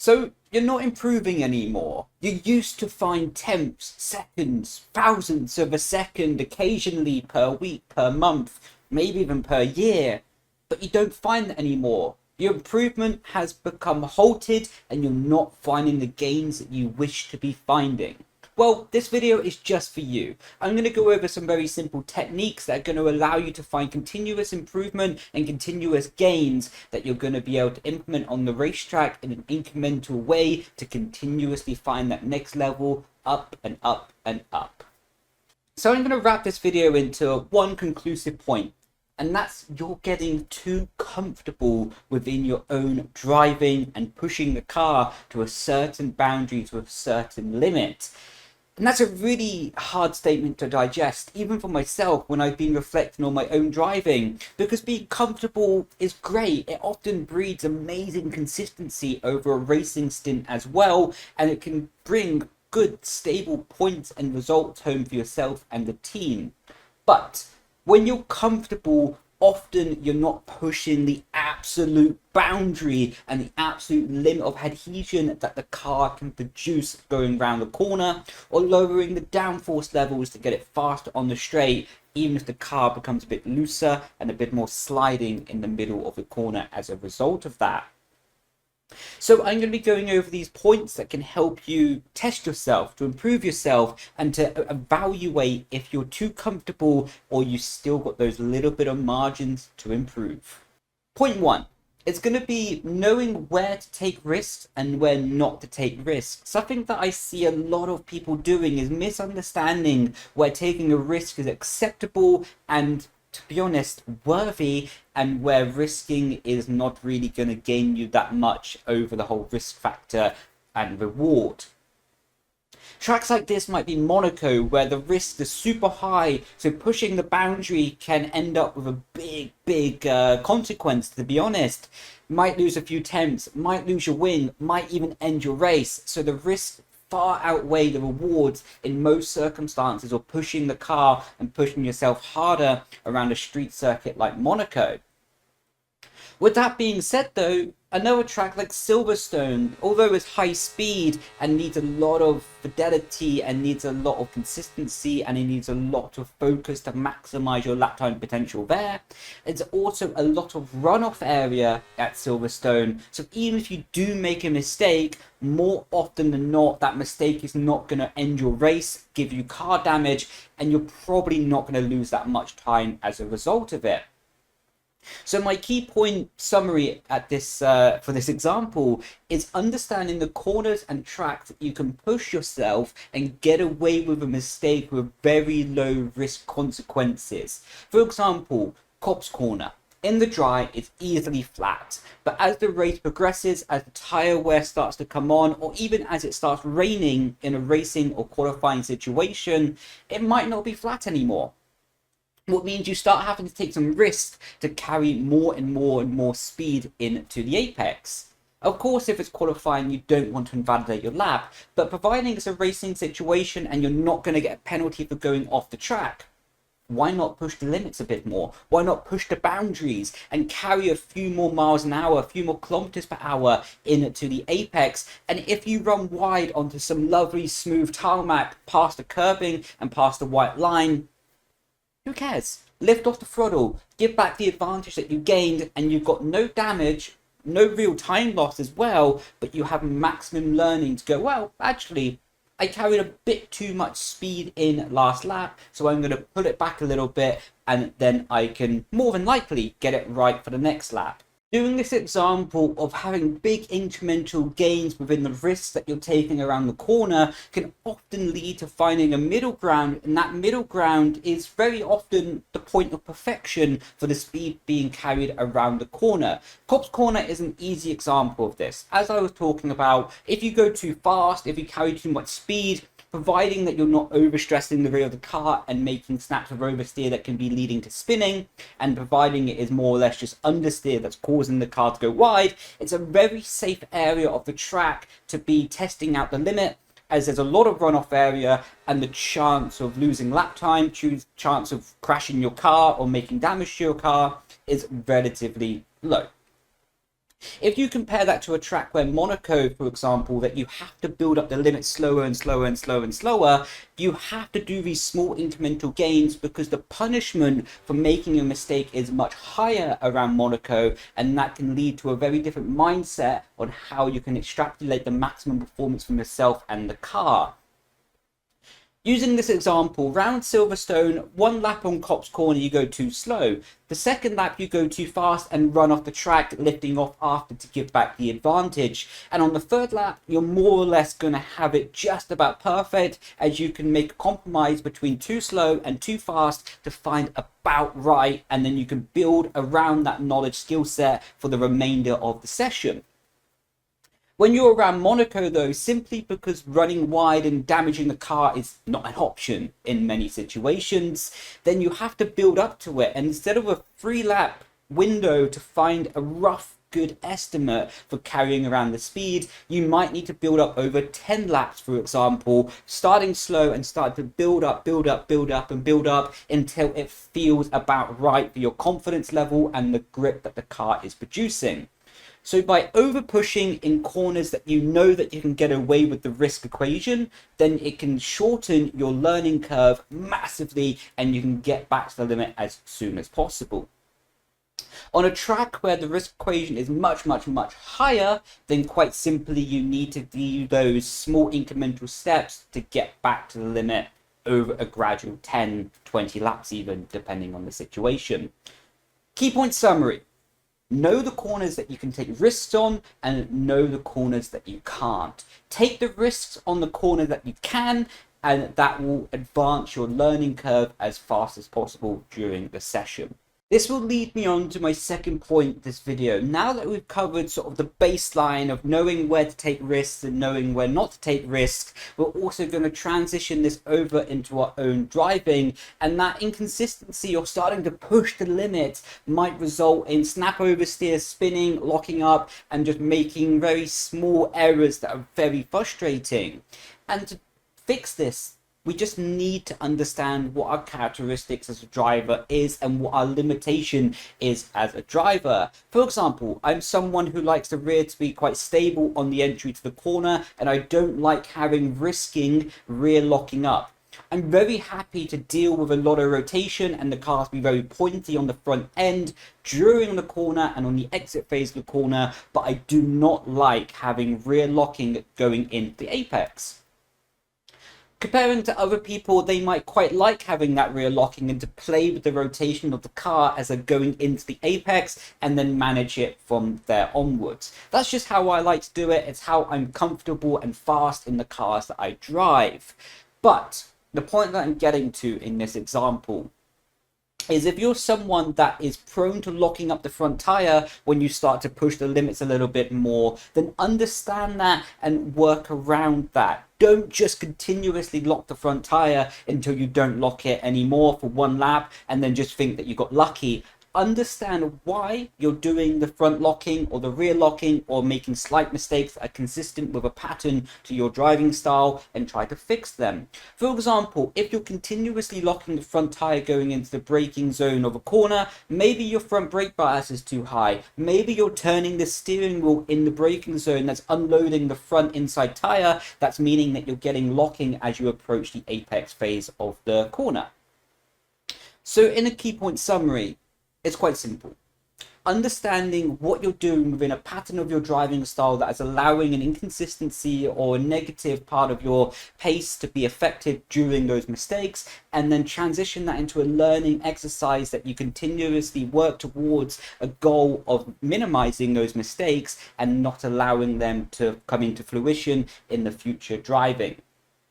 So you're not improving anymore. You used to find tenths, seconds, thousandths of a second occasionally per week, per month, maybe even per year, but you don't find that anymore. Your improvement has become halted and you're not finding the gains that you wish to be finding. Well, this video is just for you. I'm going to go over some very simple techniques that are going to allow you to find continuous improvement and continuous gains that you're going to be able to implement on the racetrack in an incremental way to continuously find that next level up and up and up. So I'm going to wrap this video into one conclusive point, and that's you're getting too comfortable within your own driving and pushing the car to a certain boundary, to a certain limit. And that's a really hard statement to digest, even for myself when I've been reflecting on my own driving, because being comfortable is great. It often breeds amazing consistency over a racing stint as well, and it can bring good, stable points and results home for yourself and the team. But when you're comfortable, often you're not pushing the absolute boundary and the absolute limit of adhesion that the car can produce going around the corner, or lowering the downforce levels to get it faster on the straight, even if the car becomes a bit looser and a bit more sliding in the middle of the corner as a result of that. So I'm going to be going over these points that can help you test yourself, to improve yourself, and to evaluate if you're too comfortable or you still got those little bit of margins to improve. Point one, it's going to be knowing where to take risks and where not to take risks. Something that I see a lot of people doing is misunderstanding where taking a risk is acceptable and, to be honest, worthy, and where risking is not really going to gain you that much over the whole risk factor and reward. Tracks like this might be Monaco, where the risk is super high, so pushing the boundary can end up with a big consequence, to be honest. Might lose a few tenths, might lose your win, might even end your race, so the risk far outweigh the rewards in most circumstances of pushing the car and pushing yourself harder around a street circuit like Monaco. With that being said though, another track like Silverstone, although it's high speed and needs a lot of fidelity and needs a lot of consistency and it needs a lot of focus to maximize your lap time potential there, it's also a lot of runoff area at Silverstone. So even if you do make a mistake, more often than not, that mistake is not going to end your race, give you car damage, and you're probably not going to lose that much time as a result of it. So my key point summary at this for this example is understanding the corners and tracks that you can push yourself and get away with a mistake with very low risk consequences. For example, Copse Corner. In the dry, it's easily flat, but as the race progresses, as the tyre wear starts to come on, or even as it starts raining in a racing or qualifying situation, it might not be flat anymore. What means you start having to take some risks to carry more and more speed into the apex. Of course, if it's qualifying, you don't want to invalidate your lap, but providing it's a racing situation and you're not going to get a penalty for going off the track, why not push the limits a bit more? Why not push the boundaries and carry a few more miles an hour, a few more kilometers per hour into the apex? And if you run wide onto some lovely smooth tarmac past the curbing and past the white line, who cares? Lift off the throttle, give back the advantage that you gained, and you've got no damage, no real time loss as well, but you have maximum learning to go, well, actually, I carried a bit too much speed in last lap, so I'm going to pull it back a little bit, and then I can more than likely get it right for the next lap. Doing this example of having big incremental gains within the risks that you're taking around the corner can often lead to finding a middle ground, and that middle ground is very often the point of perfection for the speed being carried around the corner. Copse Corner is an easy example of this. As I was talking about, if you go too fast, if you carry too much speed, providing that you're not overstressing the rear of the car and making snaps of oversteer that can be leading to spinning, and providing it is more or less just understeer that's causing the car to go wide, it's a very safe area of the track to be testing out the limit, as there's a lot of runoff area and the chance of losing lap time, chance of crashing your car or making damage to your car is relatively low. If you compare that to a track where Monaco, for example, that you have to build up the limit slower and slower and slower and slower, you have to do these small incremental gains because the punishment for making a mistake is much higher around Monaco, and that can lead to a very different mindset on how you can extrapolate the maximum performance from yourself and the car. Using this example, round Silverstone, one lap on Copse Corner you go too slow. The second lap you go too fast and run off the track, lifting off after to give back the advantage. And on the third lap, you're more or less going to have it just about perfect, as you can make a compromise between too slow and too fast to find about right, and then you can build around that knowledge skill set for the remainder of the session. When you're around Monaco, though, simply because running wide and damaging the car is not an option in many situations, then you have to build up to it. And instead of a 3-lap window to find a rough, good estimate for carrying around the speed, you might need to build up over 10 laps, for example, starting slow and start to build up until it feels about right for your confidence level and the grip that the car is producing. So by over pushing in corners that you know that you can get away with the risk equation, then it can shorten your learning curve massively and you can get back to the limit as soon as possible. On a track where the risk equation is much higher, then quite simply you need to do those small incremental steps to get back to the limit over a gradual 10, 20 laps even, depending on the situation. Key point summary. Know the corners that you can take risks on and know the corners that you can't. Take the risks on the corner that you can, and that will advance your learning curve as fast as possible during the session. This will lead me on to my second point of this video. Now that we've covered sort of the baseline of knowing where to take risks and knowing where not to take risks, we're also going to transition this over into our own driving, and that inconsistency or starting to push the limit might result in snap oversteer, spinning, locking up, and just making very small errors that are very frustrating. And to fix this, we just need to understand what our characteristics as a driver is and what our limitation is as a driver. For example, I'm someone who likes the rear to be quite stable on the entry to the corner, and I don't like risking rear locking up. I'm very happy to deal with a lot of rotation and the cars be very pointy on the front end during the corner and on the exit phase of the corner, but I do not like having rear locking going into the apex. Comparing to other people, they might quite like having that rear locking and to play with the rotation of the car as they're going into the apex and then manage it from there onwards. That's just how I like to do it. It's how I'm comfortable and fast in the cars that I drive. But the point that I'm getting to in this example is if you're someone that is prone to locking up the front tire when you start to push the limits a little bit more, then understand that and work around that. Don't just continuously lock the front tire until you don't lock it anymore for one lap and then just think that you got lucky. Understand why you're doing the front locking or the rear locking or making slight mistakes that are consistent with a pattern to your driving style and try to fix them. For example, if you're continuously locking the front tire going into the braking zone of a corner, maybe your front brake bias is too high. Maybe you're turning the steering wheel in the braking zone that's unloading the front inside tire. That's meaning that you're getting locking as you approach the apex phase of the corner. So in a key point summary, it's quite simple. Understanding what you're doing within a pattern of your driving style that is allowing an inconsistency or a negative part of your pace to be effective during those mistakes, and then transition that into a learning exercise that you continuously work towards a goal of minimizing those mistakes and not allowing them to come into fruition in the future driving.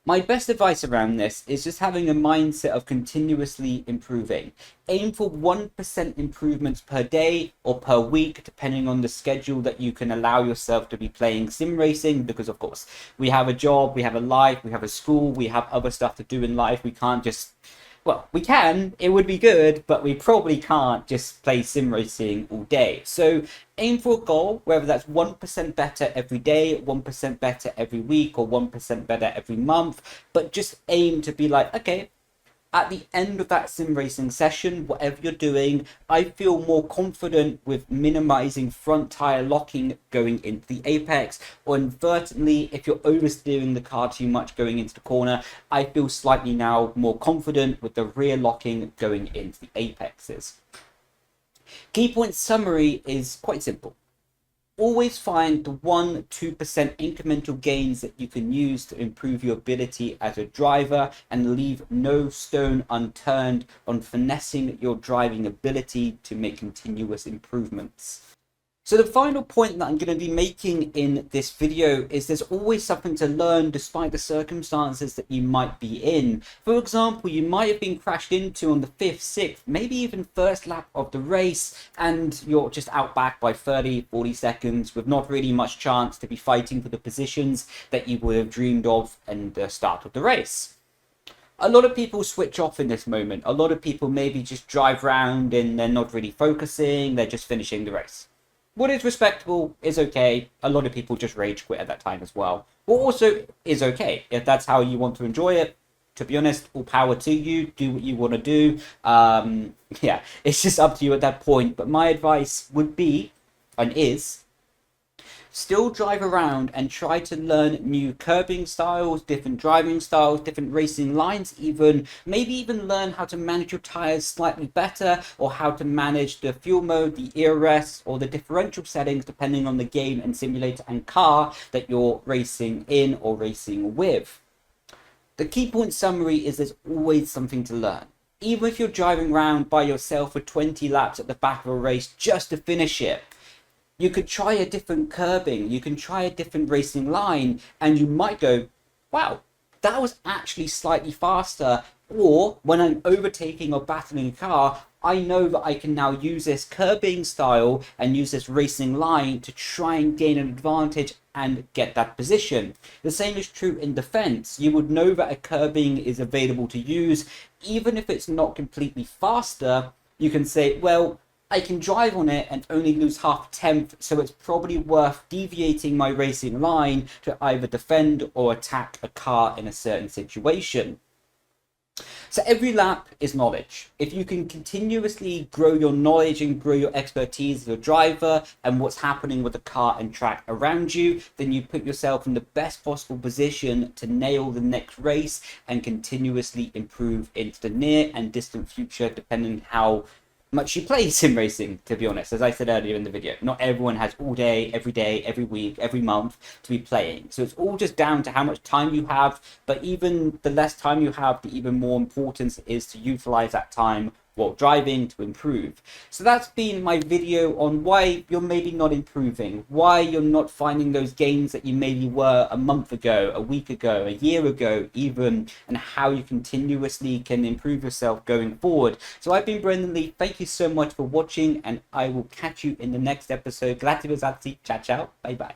My best advice around this is just having a mindset of continuously improving. Aim for 1% improvements per day or per week, depending on the schedule that you can allow yourself to be playing sim racing, because of course we have a job, we have a life, we have a school, we have other stuff to do in life. We can't just, well, we can, it would be good, but we probably can't just play sim racing all day. So aim for a goal, whether that's 1% better every day, 1% better every week, or 1% better every month, but just aim to be like, okay, At the end of that sim racing session, whatever you're doing, I feel more confident with minimizing front tire locking going into the apex, or inadvertently, if you're oversteering the car too much going into the corner, I feel slightly now more confident with the rear locking going into the apexes. Key point summary is quite simple. Always find the 1-2% incremental gains that you can use to improve your ability as a driver, and leave no stone unturned on finessing your driving ability to make continuous improvements. So the final point that I'm going to be making in this video is there's always something to learn despite the circumstances that you might be in. For example, you might have been crashed into on the 5th, 6th, maybe even first lap of the race, and you're just out back by 30-40 seconds with not really much chance to be fighting for the positions that you would have dreamed of in the start of the race. A lot of people switch off in this moment. A lot of people maybe just drive around and they're not really focusing, they're just finishing the race. What is respectable is okay. A lot of people just rage quit at that time as well. What also is okay, if that's how you want to enjoy it. To be honest, all power to you. Do what you want to do. Yeah, it's just up to you at that point. But my advice would be, and is, still drive around and try to learn new curbing styles, different driving styles, different racing lines even. Maybe even learn how to manage your tires slightly better, or how to manage the fuel mode, the ERS, or the differential settings depending on the game and simulator and car that you're racing in or racing with. The key point summary is there's always something to learn. Even if you're driving around by yourself for 20 laps at the back of a race just to finish it, you could try a different curbing, you can try a different racing line, and you might go, wow, that was actually slightly faster. Or when I'm overtaking or battling a car, I know that I can now use this curbing style and use this racing line to try and gain an advantage and get that position. The same is true in defense. You would know that a curbing is available to use. Even if it's not completely faster, you can say, well, I can drive on it and only lose half a tenth, so it's probably worth deviating my racing line to either defend or attack a car in a certain situation. So every lap is knowledge. If you can continuously grow your knowledge and grow your expertise as a driver and what's happening with the car and track around you, then you put yourself in the best possible position to nail the next race and continuously improve into the near and distant future, depending how much you play sim racing, to be honest. As I said earlier in the video, not everyone has all day, every week, every month to be playing. So it's all just down to how much time you have, but even the less time you have, the even more importance is to utilize that time while driving to improve. So that's been my video on why you're maybe not improving, why you're not finding those gains that you maybe were a month ago, a week ago, a year ago even, and how you continuously can improve yourself going forward. So I've been Brendon Leigh. Thank you so much for watching, and I will catch you in the next episode. Grazie, ciao ciao, bye bye.